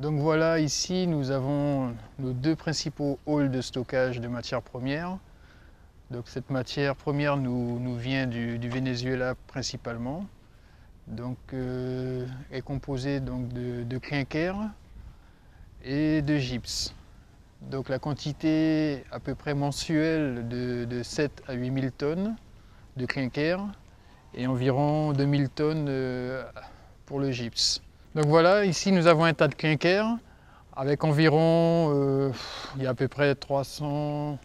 Donc voilà, ici nous avons nos deux principaux halls de stockage de matières premières. Donc cette matière première nous vient du Venezuela principalement. Donc est composée donc, de clinker et de gypse. Donc la quantité à peu près mensuelle de 7 à 8 000 tonnes de clinker et environ 2 000 tonnes pour le gypse. Donc voilà, ici nous avons un tas de clinker avec environ, il y a à peu près 400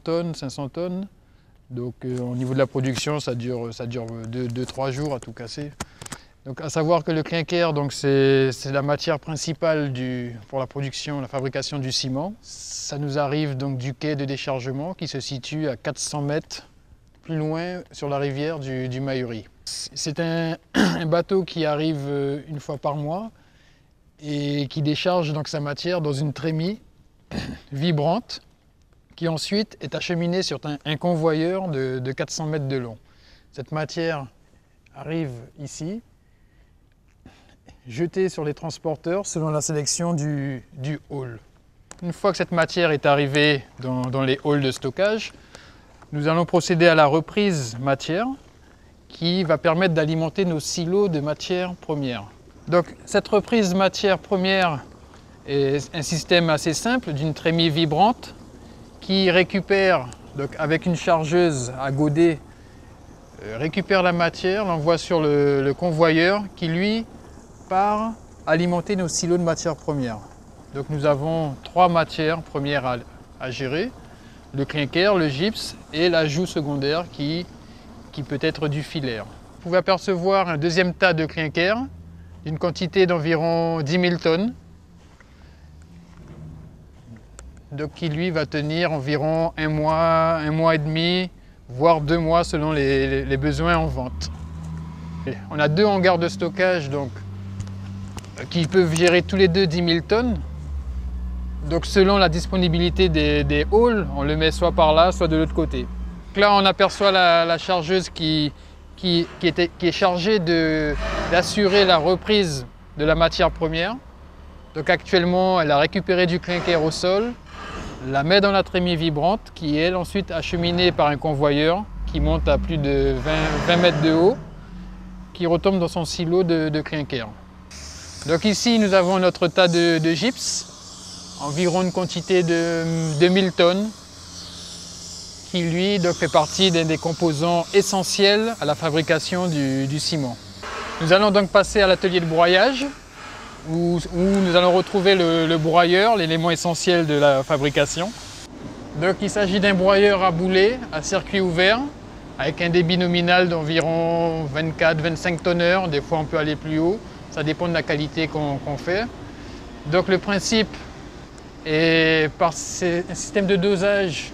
tonnes, 500 tonnes. Donc au niveau de la production, ça dure 2-3 jours à tout casser. Donc à savoir que le clinker, c'est la matière principale pour la production, la fabrication du ciment. Ça nous arrive donc du quai de déchargement qui se situe à 400 mètres plus loin sur la rivière du Mayuri. C'est un bateau qui arrive une fois par mois et qui décharge donc sa matière dans une trémie vibrante qui ensuite est acheminée sur un convoyeur de 400 mètres de long. Cette matière arrive ici, jetée sur les transporteurs selon la sélection du hall. Une fois que cette matière est arrivée dans les halls de stockage, nous allons procéder à la reprise matière qui va permettre d'alimenter nos silos de matières premières. Donc cette reprise matière première est un système assez simple d'une trémie vibrante qui récupère, donc avec une chargeuse à godet, récupère la matière, l'envoie sur le convoyeur qui lui part alimenter nos silos de matières premières. Donc nous avons 3 matières premières à gérer, le clinker, le gypse et l'ajout secondaire qui peut être du filaire. Vous pouvez apercevoir un deuxième tas de clinker d'une quantité d'environ 10 000 tonnes. Donc qui lui va tenir environ un mois et demi, voire 2 mois selon les besoins en vente. On a 2 hangars de stockage donc, qui peuvent gérer tous les deux 10 000 tonnes. Donc selon la disponibilité des halls, on le met soit par là, soit de l'autre côté. Donc là on aperçoit la chargeuse qui est chargée d'assurer la reprise de la matière première. Donc actuellement elle a récupéré du clinker au sol, la met dans la trémie vibrante qui est elle ensuite acheminée par un convoyeur qui monte à plus de 20 mètres de haut, qui retombe dans son silo de clinker. Donc ici nous avons notre tas de gypse, environ une quantité de 2000 tonnes, qui lui donc, fait partie des composants essentiels à la fabrication du ciment. Nous allons donc passer à l'atelier de broyage, où nous allons retrouver le broyeur, l'élément essentiel de la fabrication. Donc il s'agit d'un broyeur à boulet, à circuit ouvert, avec un débit nominal d'environ 24-25 tonneurs, des fois on peut aller plus haut, ça dépend de la qualité qu'on fait. Donc le principe est par un système de dosage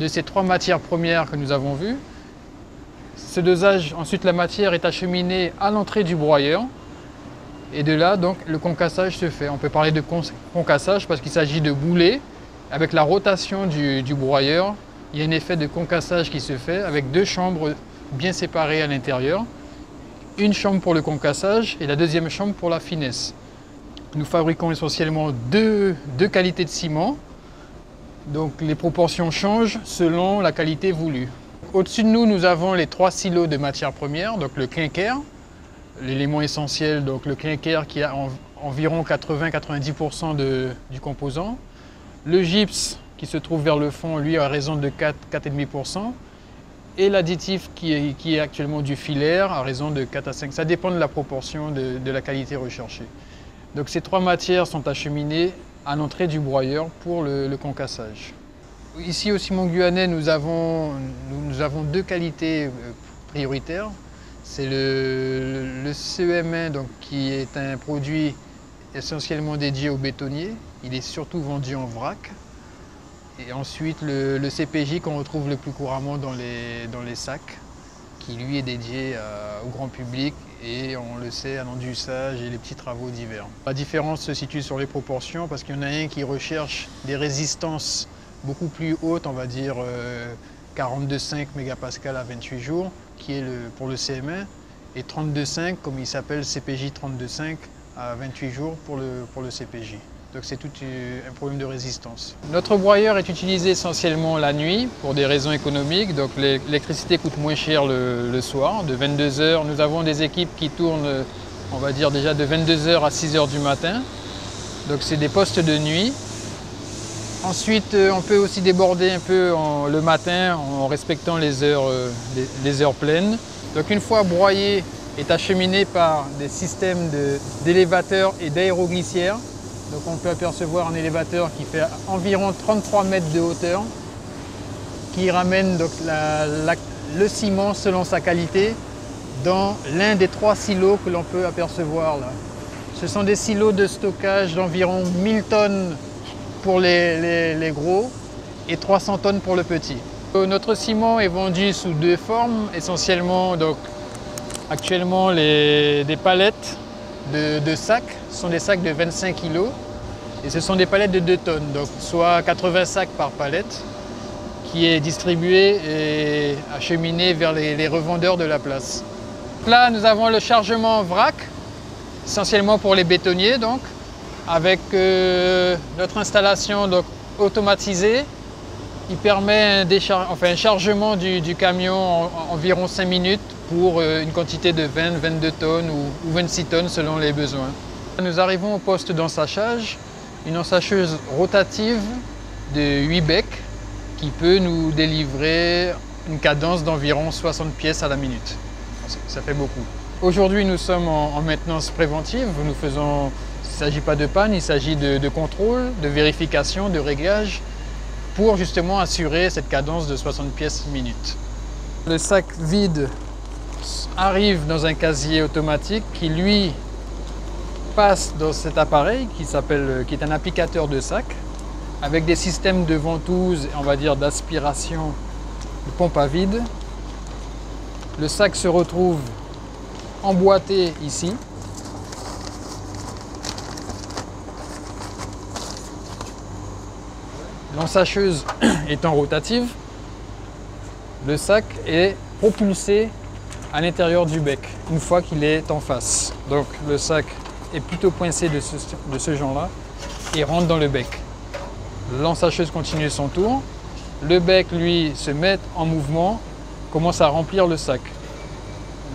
de ces 3 matières premières que nous avons vues. Ce dosage, ensuite la matière est acheminée à l'entrée du broyeur. Et de là, donc, le concassage se fait. On peut parler de concassage parce qu'il s'agit de boulets. Avec la rotation du broyeur, il y a un effet de concassage qui se fait avec 2 chambres bien séparées à l'intérieur. Une chambre pour le concassage et la deuxième chambre pour la finesse. Nous fabriquons essentiellement deux qualités de ciment. Donc les proportions changent selon la qualité voulue. Au-dessus de nous, nous avons les 3 silos de matières premières, donc le clinker, l'élément essentiel, donc le clinker qui a environ 80-90% du composant. Le gypse qui se trouve vers le fond, lui, à raison de 4-4,5%. Et l'additif qui est actuellement du filaire à raison de 4 à 5. Ça dépend de la proportion de la qualité recherchée. Donc ces 3 matières sont acheminées à l'entrée du broyeur pour le concassage. Ici au ciment guyanais, nous avons 2 qualités prioritaires. C'est le CEM1 donc, qui est un produit essentiellement dédié aux bétonniers. Il est surtout vendu en vrac. Et ensuite le CPJ qu'on retrouve le plus couramment dans les sacs, qui lui est dédié au grand public et on le sait à l'enduçage et les petits travaux divers. La différence se situe sur les proportions parce qu'il y en a un qui recherche des résistances beaucoup plus hautes, on va dire 42,5 mégapascal à 28 jours, qui est pour le CM1, et 32,5 comme il s'appelle CPJ 32,5 à 28 jours pour le CPJ. Donc c'est tout un problème de résistance. Notre broyeur est utilisé essentiellement la nuit pour des raisons économiques. Donc l'électricité coûte moins cher le soir, de 22 h. Nous avons des équipes qui tournent, on va dire déjà de 22 h à 6 h du matin. Donc c'est des postes de nuit. Ensuite, on peut aussi déborder un peu le matin en respectant les heures pleines. Donc une fois broyé, est acheminé par des systèmes d'élévateurs et d'aéroglissières. Donc on peut apercevoir un élévateur qui fait environ 33 mètres de hauteur, qui ramène donc le ciment selon sa qualité dans l'un des 3 silos que l'on peut apercevoir là. Ce sont des silos de stockage d'environ 1000 tonnes pour les gros et 300 tonnes pour le petit. Notre ciment est vendu sous 2 formes, essentiellement donc, actuellement des palettes de sacs. Ce sont des sacs de 25 kg et ce sont des palettes de 2 tonnes, donc soit 80 sacs par palette qui est distribué et acheminé vers les revendeurs de la place. Là, nous avons le chargement vrac, essentiellement pour les bétonniers, donc, avec notre installation donc, automatisée. Il permet un chargement du camion en environ 5 minutes pour une quantité de 20, 22 tonnes ou 26 tonnes selon les besoins. Nous arrivons au poste d'ensachage, une ensacheuse rotative de 8 becs qui peut nous délivrer une cadence d'environ 60 pièces à la minute. Ça fait beaucoup. Aujourd'hui, nous sommes en maintenance préventive. Il ne s'agit pas de panne, il s'agit de contrôle, de vérification, de réglage pour justement assurer cette cadence de 60 pièces minute. Le sac vide arrive dans un casier automatique qui lui passe dans cet appareil qui est un applicateur de sac avec des systèmes de ventouse, on va dire d'aspiration, de pompe à vide. Le sac se retrouve emboîté ici. L'ensacheuse étant rotative, le sac est propulsé à l'intérieur du bec une fois qu'il est en face. Donc le sac est plutôt poincé de ce genre-là et rentre dans le bec. L'ensacheuse continue son tour. Le bec, lui, se met en mouvement, commence à remplir le sac.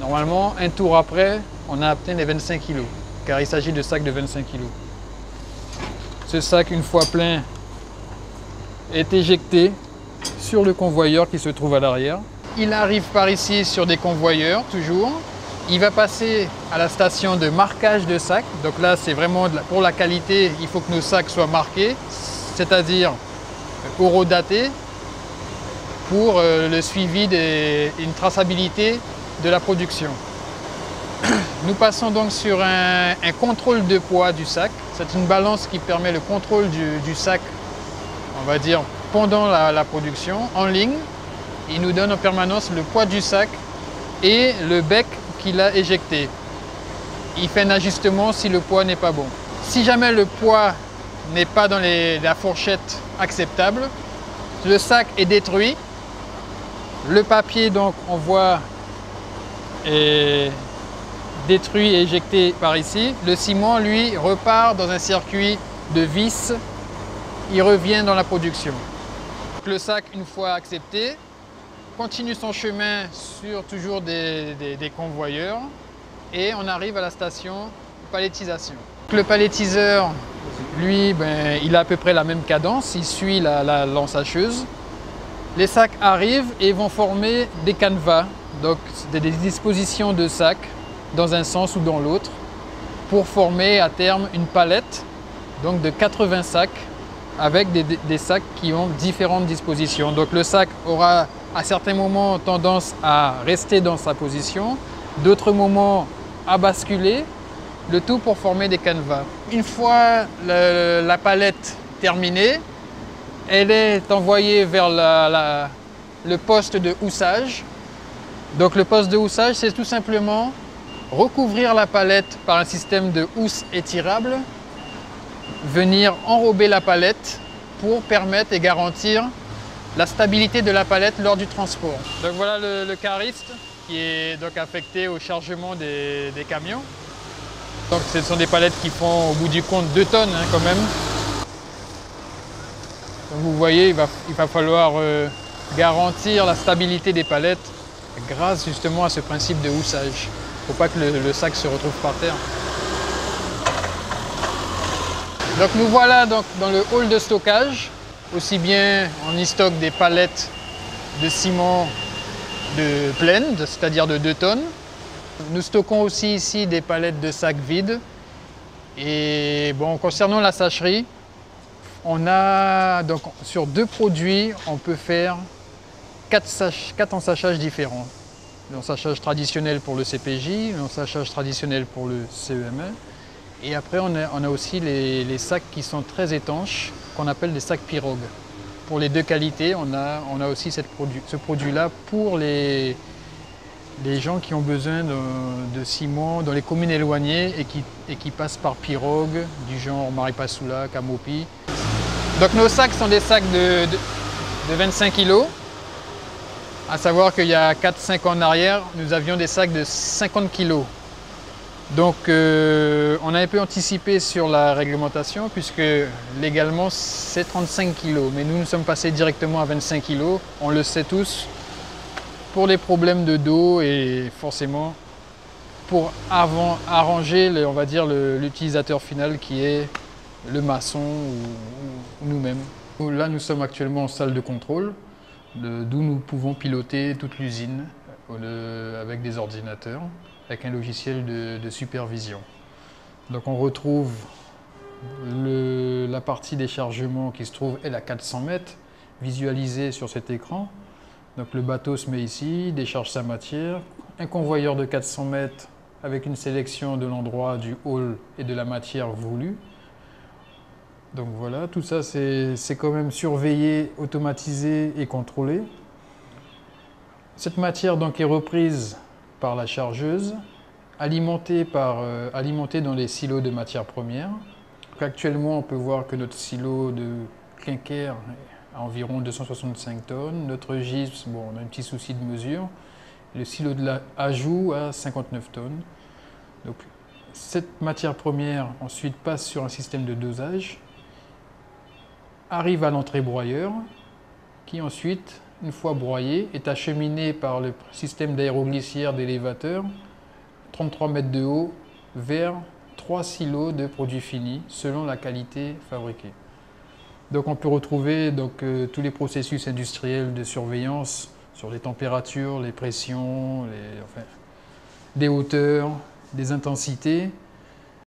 Normalement, un tour après, on a atteint les 25 kg, car il s'agit de sacs de 25 kg. Ce sac, une fois plein, est éjecté sur le convoyeur qui se trouve à l'arrière. Il arrive par ici sur des convoyeurs, toujours. Il va passer à la station de marquage de sacs. Donc là, c'est vraiment pour la qualité, il faut que nos sacs soient marqués, c'est-à-dire horodatés, pour le suivi et une traçabilité de la production. Nous passons donc sur un contrôle de poids du sac. C'est une balance qui permet le contrôle du sac, on va dire, pendant la production, en ligne. Il nous donne en permanence le poids du sac et le bec qu'il a éjecté. Il fait un ajustement si le poids n'est pas bon. Si jamais le poids n'est pas dans la fourchette acceptable, le sac est détruit. Le papier, donc, on voit, est détruit et éjecté par ici. Le ciment, lui, repart dans un circuit de vis. Il revient dans la production. Le sac, une fois accepté, continue son chemin sur toujours des convoyeurs et on arrive à la station de palettisation. Le palettiseur, lui, il a à peu près la même cadence, il suit l'ensacheuse. Les sacs arrivent et vont former des canevas, donc des dispositions de sacs dans un sens ou dans l'autre pour former à terme une palette donc de 80 sacs avec des sacs qui ont différentes dispositions. Donc le sac aura à certains moments tendance à rester dans sa position, d'autres moments à basculer, le tout pour former des canevas. Une fois la palette terminée, elle est envoyée vers le poste de houssage. Donc le poste de houssage, c'est tout simplement recouvrir la palette par un système de housse étirable, venir enrober la palette pour permettre et garantir la stabilité de la palette lors du transport. Donc voilà le cariste qui est donc affecté au chargement des camions. Donc ce sont des palettes qui font au bout du compte 2 tonnes hein, quand même. Donc vous voyez, il va falloir garantir la stabilité des palettes grâce justement à ce principe de houssage. Il ne faut pas que le sac se retrouve par terre. Donc nous voilà donc dans le hall de stockage. Aussi bien on y stocke des palettes de ciment pleines, c'est-à-dire de 2 tonnes. Nous stockons aussi ici des palettes de sacs vides. Et bon, concernant la sacherie, on a donc sur 2 produits, on peut faire 4 ensachages différents. L'ensachage traditionnel pour le CPJ, l'ensachage traditionnel pour le CEME. Et après, on a aussi les sacs qui sont très étanches, qu'on appelle des sacs pirogues. Pour les 2 qualités, on a aussi ce produit-là pour les gens qui ont besoin de ciment dans les communes éloignées et qui passent par pirogue, du genre Maripasoula, Camopi. Donc nos sacs sont des sacs de 25 kg. À savoir qu'il y a 4-5 ans en arrière, nous avions des sacs de 50 kg. Donc on a un peu anticipé sur la réglementation puisque légalement c'est 35 kg. Mais nous sommes passés directement à 25 kg, on le sait tous, pour les problèmes de dos et forcément pour arranger on va dire l'utilisateur final qui est le maçon ou nous-mêmes. Là nous sommes actuellement en salle de contrôle d'où nous pouvons piloter toute l'usine avec des ordinateurs, avec un logiciel de supervision. Donc on retrouve la partie des chargements qui se trouve elle à 400 mètres, visualisée sur cet écran. Donc le bateau se met ici, décharge sa matière, un convoyeur de 400 mètres avec une sélection de l'endroit, du hall et de la matière voulue. Donc voilà, tout ça c'est quand même surveillé, automatisé et contrôlé. Cette matière donc est reprise par la chargeuse, alimentée dans les silos de matières premières. Actuellement, on peut voir que notre silo de clinker a environ 265 tonnes. Notre gypse, bon, on a un petit souci de mesure. Le silo de l'ajout à 59 tonnes. Donc, cette matière première ensuite passe sur un système de dosage, arrive à l'entrée broyeur, qui ensuite, une fois broyé, est acheminé par le système d'aéroglissière d'élévateur, 33 mètres de haut, vers 3 silos de produits finis, selon la qualité fabriquée. Donc on peut retrouver tous les processus industriels de surveillance sur les températures, les pressions, des hauteurs, des intensités,